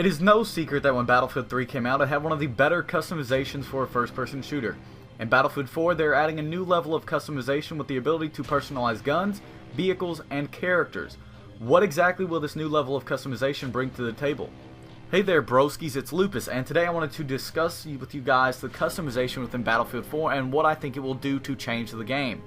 It is no secret that when Battlefield 3 came out, it had one of the better customizations for a first-person shooter. In Battlefield 4, they're adding a new level of customization with the ability to personalize guns, vehicles, and characters. What exactly will this new level of customization bring to the table? Hey there broskies, it's Lupus, and today I wanted to discuss with you guys the customization within Battlefield 4 and what I think it will do to change the game.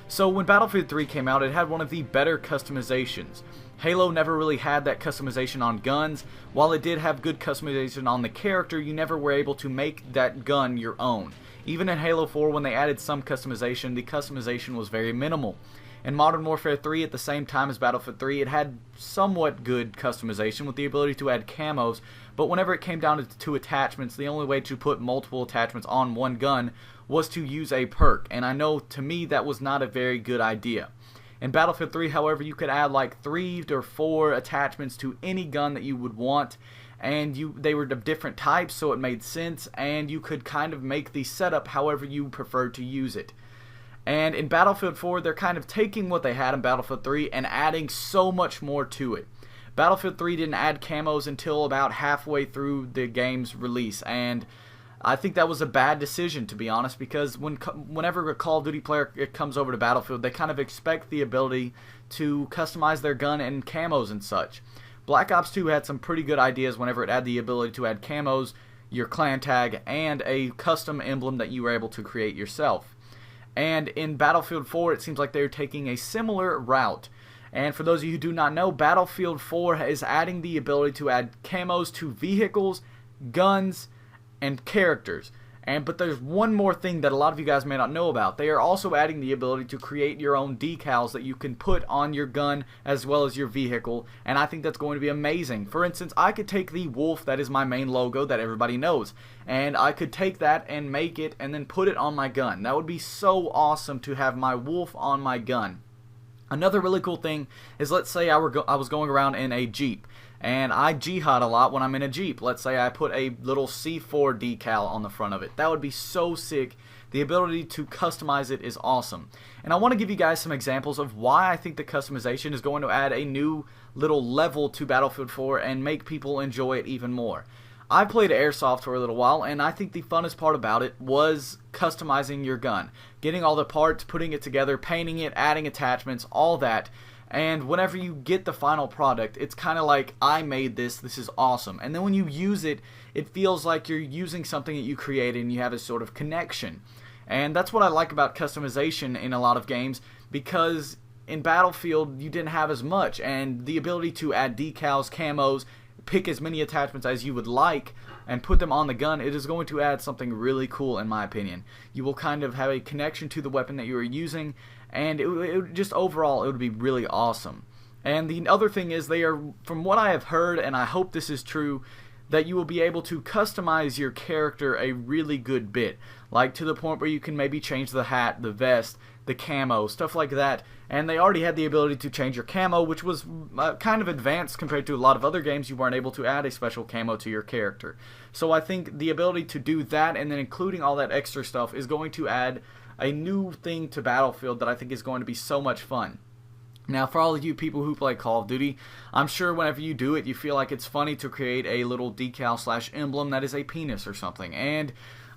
So when Battlefield 3 came out, it had one of the better customizations. Halo never really had that customization on guns. While it did have good customization on the character, you never were able to make that gun your own. Even in Halo 4, when they added some customization, the customization was very minimal. In Modern Warfare 3, at the same time as Battlefield 3, it had somewhat good customization with the ability to add camos, but whenever it came down to attachments, the only way to put multiple attachments on one gun was to use a perk, and I know to me that was not a very good idea. In Battlefield 3, however, you could add like 3 or 4 attachments to any gun that you would want, and they were of different types, so it made sense, and you could kind of make the setup however you preferred to use it. And in Battlefield 4, they're kind of taking what they had in Battlefield 3 and adding so much more to it. Battlefield 3 didn't add camos until about halfway through the game's release, and I think that was a bad decision, to be honest, because whenever a Call of Duty player comes over to Battlefield, they kind of expect the ability to customize their gun and camos and such. Black Ops 2 had some pretty good ideas whenever it had the ability to add camos, your clan tag, and a custom emblem that you were able to create yourself. And in Battlefield 4, it seems like they're taking a similar route. And for those of you who do not know, Battlefield 4 is adding the ability to add camos to vehicles, guns, and characters. But there's one more thing that a lot of you guys may not know about. They are also adding the ability to create your own decals that you can put on your gun as well as your vehicle, and I think that's going to be amazing. For instance, I could take the wolf that is my main logo that everybody knows, and I could take that and make it and then put it on my gun. That would be so awesome to have my wolf on my gun. Another really cool thing is, let's say I was going around in a Jeep, and I jihad a lot when I'm in a Jeep. Let's say I put a little C4 decal on the front of it. That would be so sick. The ability to customize it is awesome. And I want to give you guys some examples of why I think the customization is going to add a new little level to Battlefield 4 and make people enjoy it even more. I played Airsoft for a little while, and I think the funnest part about it was customizing your gun. Getting all the parts, putting it together, painting it, adding attachments, all that. And whenever you get the final product, it's kind of like, I made this is awesome. And then when you use it, it feels like you're using something that you created and you have a sort of connection. And that's what I like about customization in a lot of games, because in Battlefield you didn't have as much, and the ability to add decals, camos, pick as many attachments as you would like and put them on the gun, it is going to add something really cool in my opinion. You will kind of have a connection to the weapon that you are using, and it just overall it would be really awesome. And the other thing is, they are, from what I have heard, and I hope this is true, that you will be able to customize your character a really good bit, like to the point where you can maybe change the hat, the vest, the camo, stuff like that. And they already had the ability to change your camo, which was kind of advanced compared to a lot of other games. You weren't able to add a special camo to your character. So I think the ability to do that, and then including all that extra stuff, is going to add a new thing to Battlefield that I think is going to be so much fun. Now, for all of you people who play Call of Duty, I'm sure whenever you do it, you feel like it's funny to create a little decal/emblem that is a penis or something. And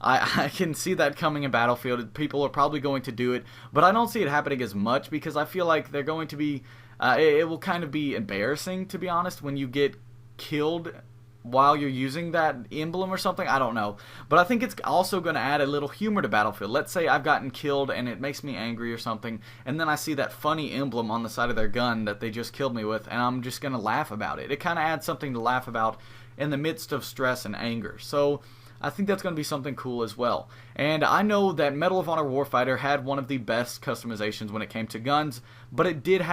I can see that coming in Battlefield. People are probably going to do it, but I don't see it happening as much, because I feel like they're going to be, it will kind of be embarrassing, to be honest, when you get killed while you're using that emblem or something. I don't know. But I think it's also going to add a little humor to Battlefield. Let's say I've gotten killed and it makes me angry or something, and then I see that funny emblem on the side of their gun that they just killed me with, and I'm just going to laugh about it. It kind of adds something to laugh about in the midst of stress and anger. So I think that's going to be something cool as well. And I know that Medal of Honor Warfighter had one of the best customizations when it came to guns, but it did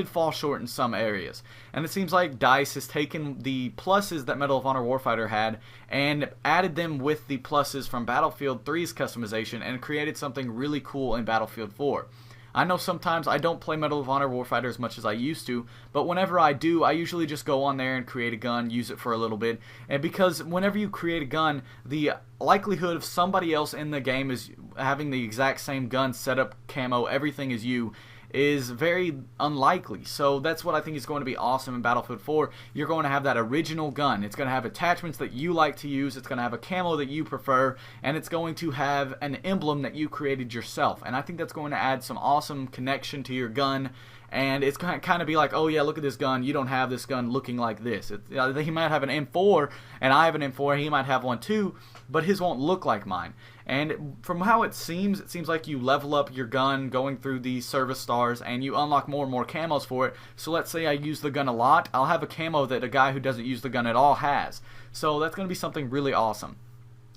fall short in some areas. And it seems like DICE has taken the pluses that Medal of Honor Warfighter had and added them with the pluses from Battlefield 3's customization and created something really cool in Battlefield 4. I know sometimes I don't play Medal of Honor Warfighter as much as I used to, but whenever I do, I usually just go on there and create a gun, use it for a little bit. And because whenever you create a gun, the likelihood of somebody else in the game is having the exact same gun, setup, camo, everything as you, is very unlikely. So that's what I think is going to be awesome in Battlefield 4. You're going to have that original gun. It's going to have attachments that you like to use. It's going to have a camo that you prefer, and it's going to have an emblem that you created yourself. And I think that's going to add some awesome connection to your gun. And it's going to kind of be like, oh yeah, look at this gun. You don't have this gun looking like this. He might have an M4, and I have an M4. He might have one too, but his won't look like mine. And from how it seems like you level up your gun going through these service stars, and you unlock more and more camos for it. So let's say I use the gun a lot. I'll have a camo that a guy who doesn't use the gun at all has. So that's going to be something really awesome.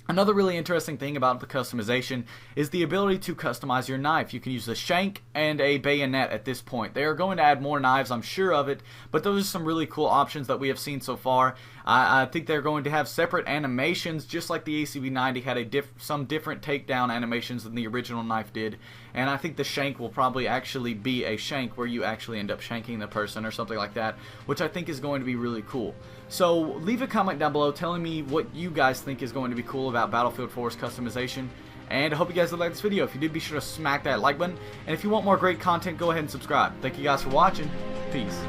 Another really interesting thing about the customization is the ability to customize your knife. You can use a shank and a bayonet at this point. They are going to add more knives, I'm sure of it, but those are some really cool options that we have seen so far. I think they're going to have separate animations, just like the ACB90 had some different takedown animations than the original knife did. And I think the shank will probably actually be a shank where you actually end up shanking the person or something like that, which I think is going to be really cool. So leave a comment down below telling me what you guys think is going to be cool about Battlefield 4's customization. And I hope you guys did like this video. If you did, be sure to smack that like button. And if you want more great content, go ahead and subscribe. Thank you guys for watching. Peace.